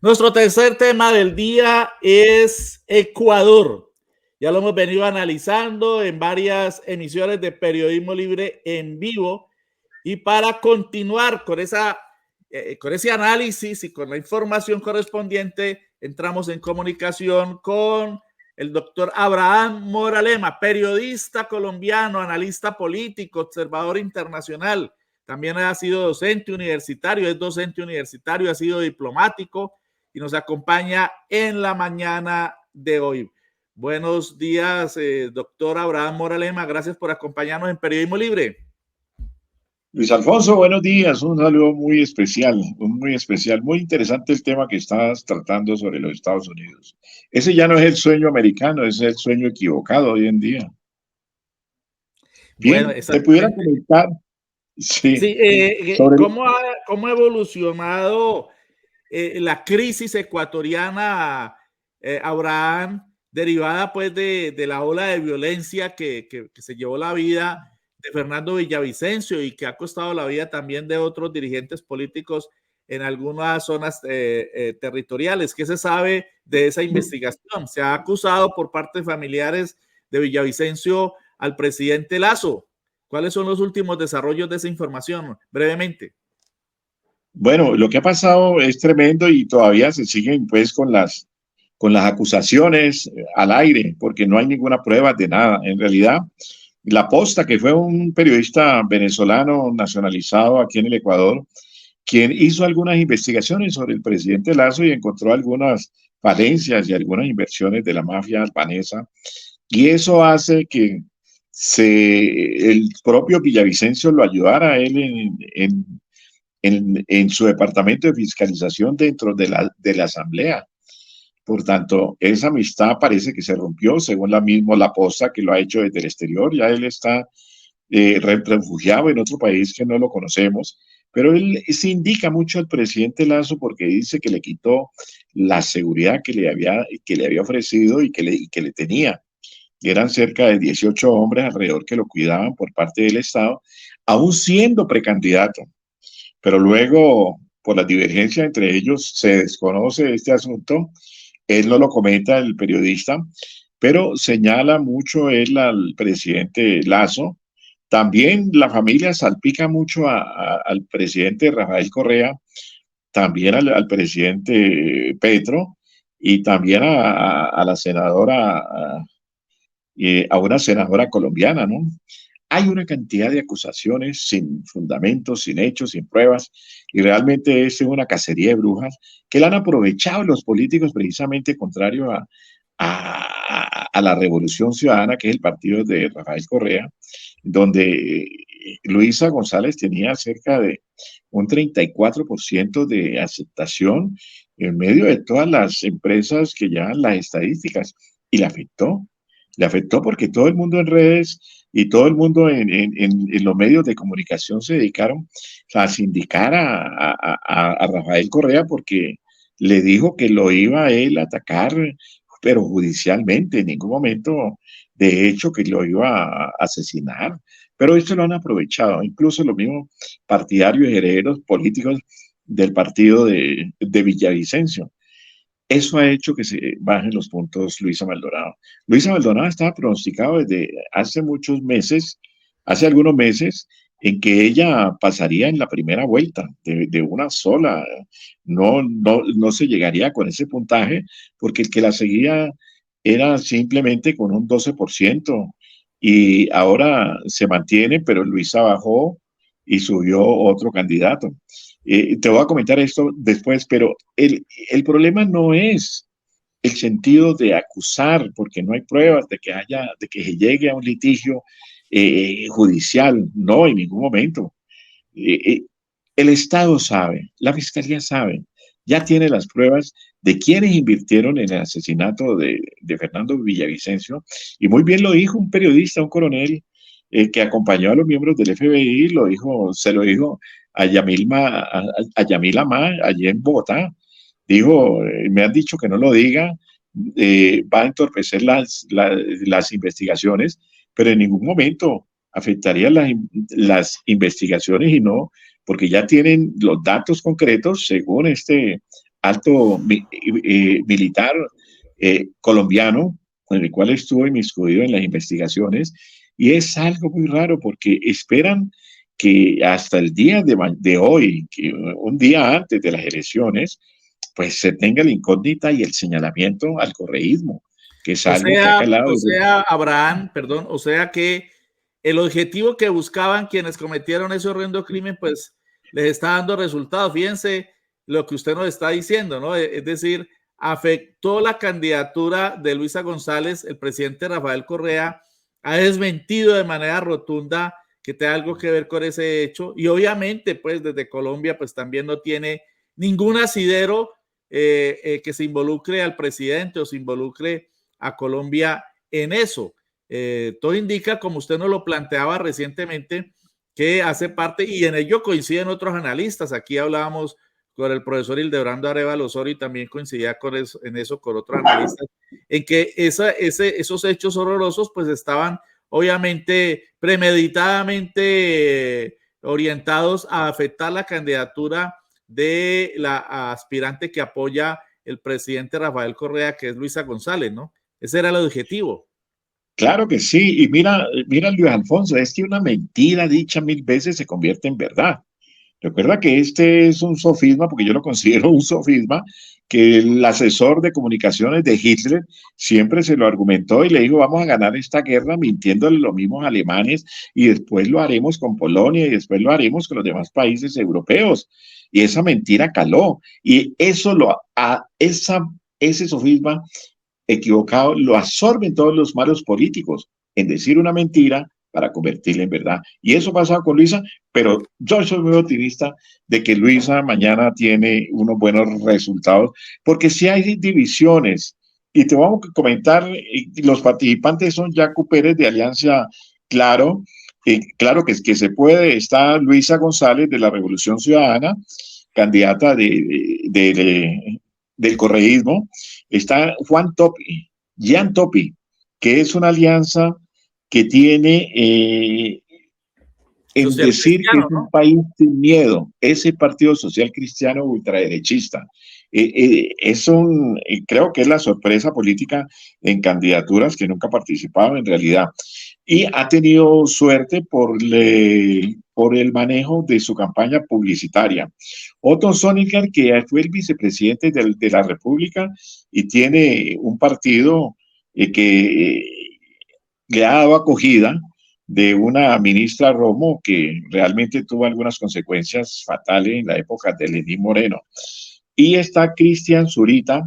Nuestro tercer tema del día es Ecuador. Ya lo hemos venido analizando en varias emisiones de Periodismo Libre en vivo. Y para continuar con ese análisis y con la información correspondiente, entramos en comunicación con el doctor Abraham Moralema, periodista colombiano, analista político, observador internacional. También ha sido docente universitario, es docente universitario, ha sido diplomático y nos acompaña en la mañana de hoy. Buenos días, doctor Abraham Moralema. Gracias por acompañarnos en Periodismo Libre. Luis Alfonso, buenos días. Un saludo muy especial, muy interesante el tema que estás tratando sobre los Estados Unidos. Ese ya no es el sueño americano, ese es el sueño equivocado hoy en día. Bien, Bueno, te pudiera comentar, sí, sobre ¿cómo ha evolucionado la crisis ecuatoriana, Abraham, derivada pues de la ola de violencia que se llevó la vida de Fernando Villavicencio y que ha costado la vida también de otros dirigentes políticos en algunas zonas territoriales? ¿Qué se sabe de esa investigación? Se ha acusado por parte de familiares de Villavicencio al presidente Lazo. ¿Cuáles son los últimos desarrollos de esa información? Brevemente. Bueno, lo que ha pasado es tremendo y todavía se siguen pues con las acusaciones al aire, porque no hay ninguna prueba de nada. En realidad, La Posta, que fue un periodista venezolano nacionalizado aquí en el Ecuador, quien hizo algunas investigaciones sobre el presidente Lazo y encontró algunas falencias y algunas inversiones de la mafia albanesa. Y eso hace que el propio Villavicencio lo ayudara a él en su departamento de fiscalización dentro de la Asamblea. Por tanto, esa amistad parece que se rompió, según La Posta, que lo ha hecho desde el exterior. Ya él está refugiado en otro país que no lo conocemos, pero él se indica mucho al presidente Lazo porque dice que le quitó la seguridad que le había ofrecido y que le tenía. Y eran cerca de 18 hombres alrededor que lo cuidaban por parte del Estado, aún siendo precandidato. Pero luego, por la divergencia entre ellos, se desconoce este asunto. Él no lo comenta, el periodista, pero señala mucho él al presidente Lazo. También la familia salpica mucho al presidente Rafael Correa, también al presidente Petro y también a la senadora, a una senadora colombiana, ¿no? Hay una cantidad de acusaciones sin fundamentos, sin hechos, sin pruebas, y realmente es una cacería de brujas que la han aprovechado los políticos precisamente contrario a la Revolución Ciudadana, que es el partido de Rafael Correa, donde Luisa González tenía cerca de un 34% de aceptación en medio de todas las empresas que llevan las estadísticas, y le afectó. Le afectó porque todo el mundo en redes y todo el mundo en los medios de comunicación se dedicaron a sindicar a Rafael Correa porque le dijo que lo iba a él a atacar, pero judicialmente, en ningún momento de hecho que lo iba a asesinar. Pero esto lo han aprovechado, incluso los mismos partidarios y herederos políticos del partido de Villavicencio. Eso ha hecho que se bajen los puntos Luisa Maldonado. Luisa Maldonado estaba pronosticado desde hace muchos meses, hace algunos meses, en que ella pasaría en la primera vuelta de una sola. No se llegaría con ese puntaje, porque el que la seguía era simplemente con un 12%, y ahora se mantiene, pero Luisa bajó y subió otro candidato. Te voy a comentar esto después, pero el problema no es el sentido de acusar, porque no hay pruebas de que se llegue a un litigio judicial, no, en ningún momento. El Estado sabe, la Fiscalía sabe, ya tiene las pruebas de quienes invirtieron en el asesinato de Fernando Villavicencio, y muy bien lo dijo un periodista, un coronel que acompañó a los miembros del FBI, se lo dijo a Yamil Amá, allí en Bogotá. Dijo, me han dicho que no lo diga, va a entorpecer las investigaciones, pero en ningún momento afectaría las investigaciones, y no, porque ya tienen los datos concretos según este alto militar colombiano, con el cual estuve inmiscuido en las investigaciones, y es algo muy raro porque esperan que hasta el día de hoy, que un día antes de las elecciones, pues se tenga la incógnita y el señalamiento al correísmo, que es algo que ha calado. O sea, Abraham, perdón, o sea que el objetivo que buscaban quienes cometieron ese horrendo crimen, pues les está dando resultados. Fíjense lo que usted nos está diciendo, ¿no? Es decir, afectó la candidatura de Luisa González. El presidente Rafael Correa ha desmentido de manera rotunda que tenga algo que ver con ese hecho, y obviamente pues desde Colombia pues también no tiene ningún asidero que se involucre al presidente o se involucre a Colombia en eso. Todo indica, como usted nos lo planteaba recientemente, que hace parte, y en ello coinciden otros analistas. Aquí hablábamos con el profesor Hildebrando Arévalo Osorio y también coincidía con eso, en eso con otros analistas, en que esos hechos horrorosos pues estaban obviamente premeditadamente orientados a afectar la candidatura de la aspirante que apoya el presidente Rafael Correa, que es Luisa González, ¿no? Ese era el objetivo. Claro que sí, y mira, Luis Alfonso, es que una mentira dicha 1000 veces se convierte en verdad. Recuerda que este es un sofisma, porque yo lo considero un sofisma, que el asesor de comunicaciones de Hitler siempre se lo argumentó y le dijo, vamos a ganar esta guerra mintiéndole los mismos alemanes, y después lo haremos con Polonia y después lo haremos con los demás países europeos. Y esa mentira caló, y ese sofisma equivocado lo absorben todos los malos políticos en decir una mentira para convertirla en verdad. Y eso pasa con Luisa, pero yo soy muy optimista de que Luisa mañana tiene unos buenos resultados, porque si hay divisiones, y te vamos a comentar, los participantes son Jaco Pérez de Alianza Claro, claro que se puede, está Luisa González de la Revolución Ciudadana, candidata del correísmo, está Juan Topi, Jan Topi, que es una alianza que tiene en decir que es un país sin miedo, ese Partido Social Cristiano ultraderechista. Creo que es la sorpresa política en candidaturas que nunca ha participado en realidad. Y ha tenido suerte por el manejo de su campaña publicitaria. Otto Sonnecker, que fue el vicepresidente de la República y tiene un partido que le ha dado acogida, de una ministra Romo que realmente tuvo algunas consecuencias fatales en la época de Lenín Moreno. Y está Cristian Zurita,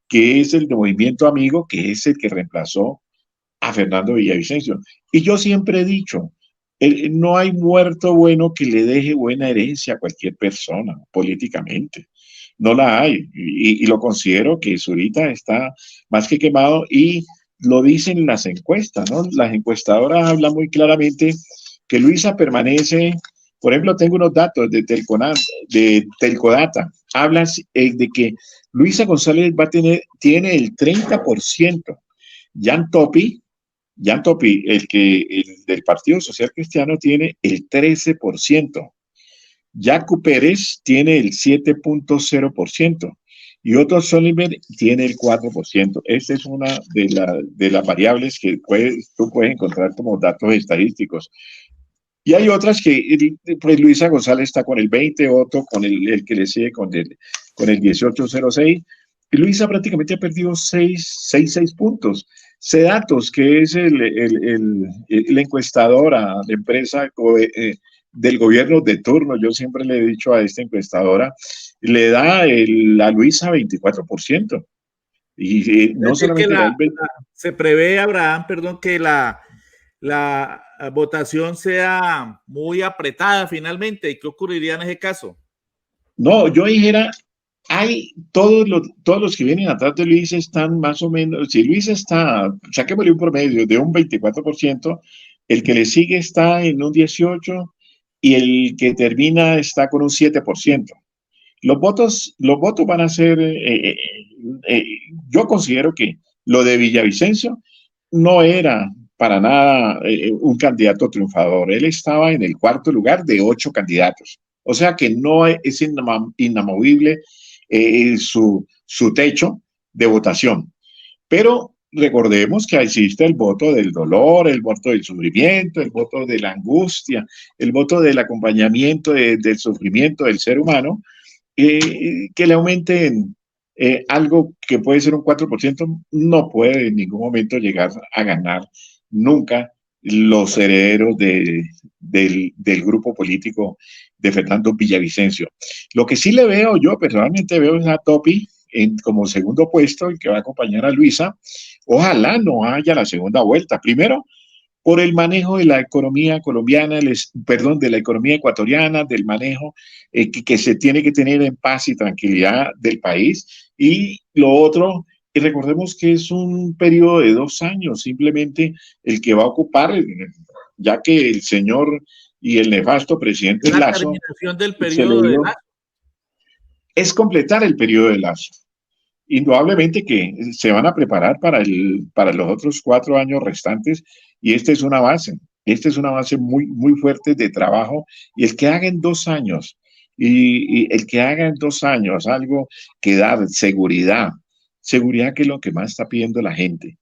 que es el de Movimiento Amigo, que es el que reemplazó a Fernando Villavicencio. Y yo siempre he dicho, no hay muerto bueno que le deje buena herencia a cualquier persona políticamente. No la hay. Y lo considero que Zurita está más que quemado, y lo dicen las encuestas, ¿no? Las encuestadoras hablan muy claramente que Luisa permanece. Por ejemplo, tengo unos datos de Telcodata. Hablan de que Luisa González tiene el 30%. Jan Topi, el del Partido Social Cristiano, tiene el 13%. Jaco Pérez tiene el 7.0%. Y Otto Sonnecker tiene el 4%. Esta es una de las variables que tú puedes encontrar como datos estadísticos. Y hay otras que, pues Luisa González está con el 20, Otto con el que le sigue con el 18.06. Y Luisa prácticamente ha perdido 6 puntos. Cedatos, que es la encuestadora, la empresa del gobierno de turno, yo siempre le he dicho a esta encuestadora, le da a Luisa 24%. Y no solamente se prevé, Abraham, perdón, que la votación sea muy apretada finalmente. ¿Y qué ocurriría en ese caso? No, yo dijera, hay todos los que vienen atrás de Luisa están más o menos, si Luisa está, saquémosle un promedio de un 24%, el que le sigue está en un 18% y el que termina está con un 7%. Los votos van a ser, yo considero que lo de Villavicencio no era para nada un candidato triunfador. Él estaba en el 4º lugar de 8 candidatos. O sea que no es inamovible su techo de votación. Pero recordemos que existe el voto del dolor, el voto del sufrimiento, el voto de la angustia, el voto del acompañamiento del sufrimiento del ser humano, que le aumenten algo que puede ser un 4%, no puede en ningún momento llegar a ganar nunca los herederos del grupo político de Fernando Villavicencio. Lo que sí le veo, yo personalmente veo es a Topi como segundo puesto, el que va a acompañar a Luisa. Ojalá no haya la segunda vuelta. Primero, por el manejo de la economía colombiana, perdón, de la economía ecuatoriana, del manejo que se tiene que tener en paz y tranquilidad del país. Y lo otro, y recordemos que es un periodo de 2 años, simplemente el que va a ocupar, ya que el señor y el nefasto presidente La Lazo terminación del periodo de Lazo es completar el periodo de Lazo. Indudablemente que se van a preparar para los otros 4 años restantes y esta es una base. Esta es una base muy, muy fuerte de trabajo y el que haga en 2 años y el que haga en 2 años algo que da seguridad, seguridad que es lo que más está pidiendo la gente.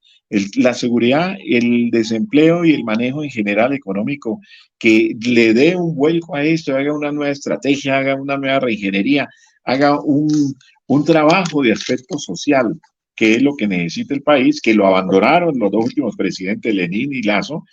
La seguridad, el desempleo y el manejo en general económico, que le dé un vuelco a esto, haga una nueva estrategia, haga una nueva reingeniería, haga un trabajo de aspecto social, que es lo que necesita el país, que lo abandonaron los 2 últimos presidentes, Lenin y Lazo,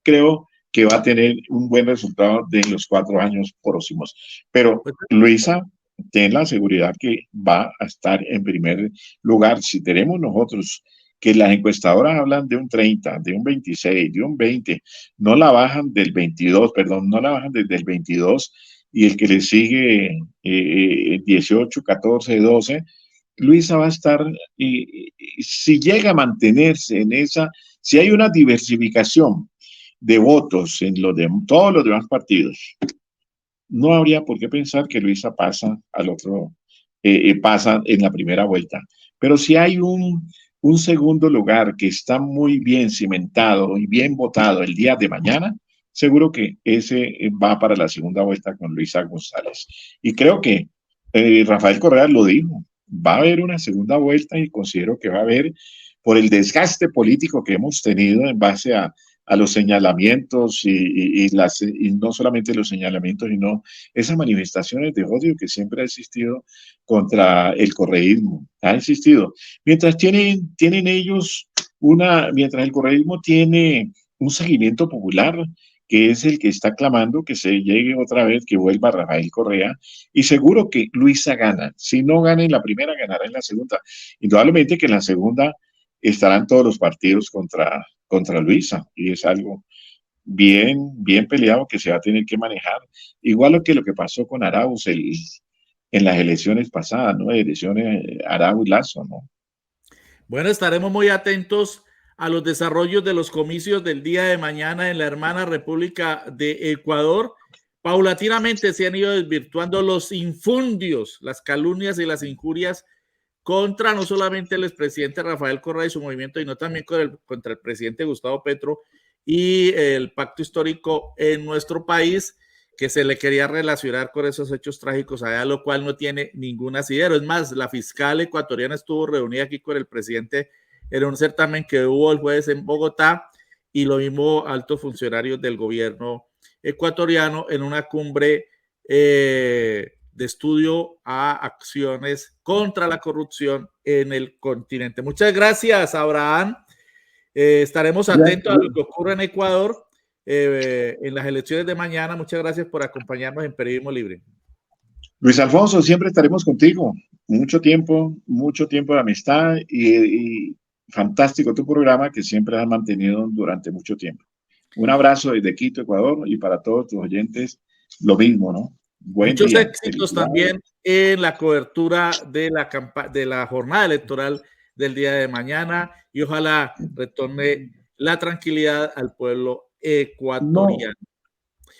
creo que va a tener un buen resultado de los 4 años próximos. Pero Luisa, ten la seguridad que va a estar en primer lugar. Si tenemos nosotros que las encuestadoras hablan de un 30, de un 26, de un 20, no la bajan del 22, perdón, no la bajan desde el 22 y el que le sigue 18, 14, 12, Luisa va a estar, si llega a mantenerse en esa, si hay una diversificación de votos en todos los demás partidos, no habría por qué pensar que Luisa pasa al otro, pasa en la primera vuelta. Pero si hay un segundo lugar que está muy bien cimentado y bien votado el día de mañana, seguro que ese va para la segunda vuelta con Luisa González. Y creo que Rafael Correa lo dijo, va a haber una segunda vuelta y considero que va a haber, por el desgaste político que hemos tenido en base a los señalamientos y no solamente los señalamientos, sino esas manifestaciones de odio que siempre ha existido contra el correísmo. Ha existido. Mientras tienen ellos mientras el correísmo tiene un seguimiento popular, que es el que está clamando que se llegue otra vez, que vuelva Rafael Correa, y seguro que Luisa gana. Si no gana en la primera, ganará en la segunda. Indudablemente que en la segunda estarán todos los partidos contra Luisa, y es algo bien, bien peleado que se va a tener que manejar. Igual que lo que pasó con Arauz en las elecciones pasadas, ¿no? Elecciones Arauz Lazo, ¿no? Bueno, estaremos muy atentos a los desarrollos de los comicios del día de mañana en la hermana República de Ecuador. Paulatinamente se han ido desvirtuando los infundios, las calumnias y las injurias contra no solamente el expresidente Rafael Correa y su movimiento, sino también contra el presidente Gustavo Petro y el pacto histórico en nuestro país, que se le quería relacionar con esos hechos trágicos allá, lo cual no tiene ningún asidero. Es más, la fiscal ecuatoriana estuvo reunida aquí con el presidente en un certamen que hubo el jueves en Bogotá, y lo mismo altos funcionarios del gobierno ecuatoriano en una cumbre de estudio a acciones contra la corrupción en el continente. Muchas gracias, Abraham. Estaremos atentos a lo que ocurre en Ecuador en las elecciones de mañana. Muchas gracias por acompañarnos en Periodismo Libre. Luis Alfonso, siempre estaremos contigo. Mucho tiempo de amistad y fantástico tu programa que siempre has mantenido durante mucho tiempo. Un abrazo desde Quito, Ecuador, y para todos tus oyentes, lo mismo, ¿no? Buen Muchos día. éxitos también en la cobertura de la jornada electoral del día de mañana, y ojalá retorne la tranquilidad al pueblo ecuatoriano.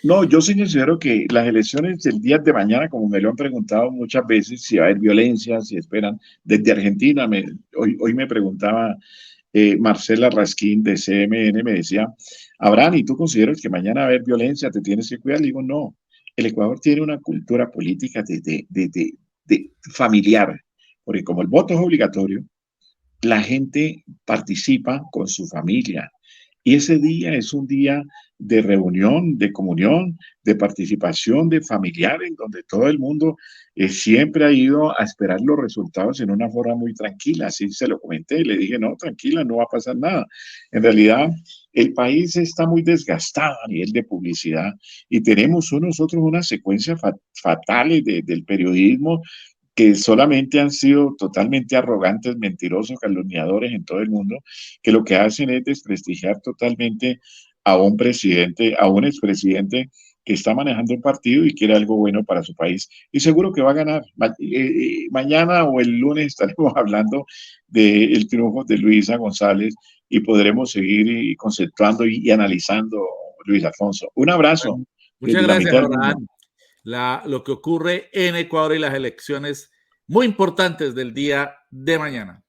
No, yo sí considero que las elecciones del día de mañana, como me lo han preguntado muchas veces, si va a haber violencia, si esperan desde Argentina, hoy me preguntaba Marcela Raskin de CMN, me decía, Abraham, ¿y tú consideras que mañana va a haber violencia, te tienes que cuidar? Le digo, no, el Ecuador tiene una cultura política familiar, porque como el voto es obligatorio, la gente participa con su familia. Y ese día es un día de reunión, de comunión, de participación de familiares, donde todo el mundo siempre ha ido a esperar los resultados en una forma muy tranquila. Así se lo comenté, le dije, no, tranquila, no va a pasar nada. En realidad, el país está muy desgastado a nivel de publicidad y tenemos nosotros unas secuencias fatales del periodismo que solamente han sido totalmente arrogantes, mentirosos, calumniadores en todo el mundo, que lo que hacen es desprestigiar totalmente a un presidente, a un expresidente que está manejando un partido y quiere algo bueno para su país. Y seguro que va a ganar. Mañana o el lunes estaremos hablando del triunfo de Luisa González y podremos seguir conceptuando y analizando, Luis Alfonso. Un abrazo. Bueno, muchas Desde la gracias, mitad del mundo. Abraham. Lo que ocurre en Ecuador y las elecciones muy importantes del día de mañana.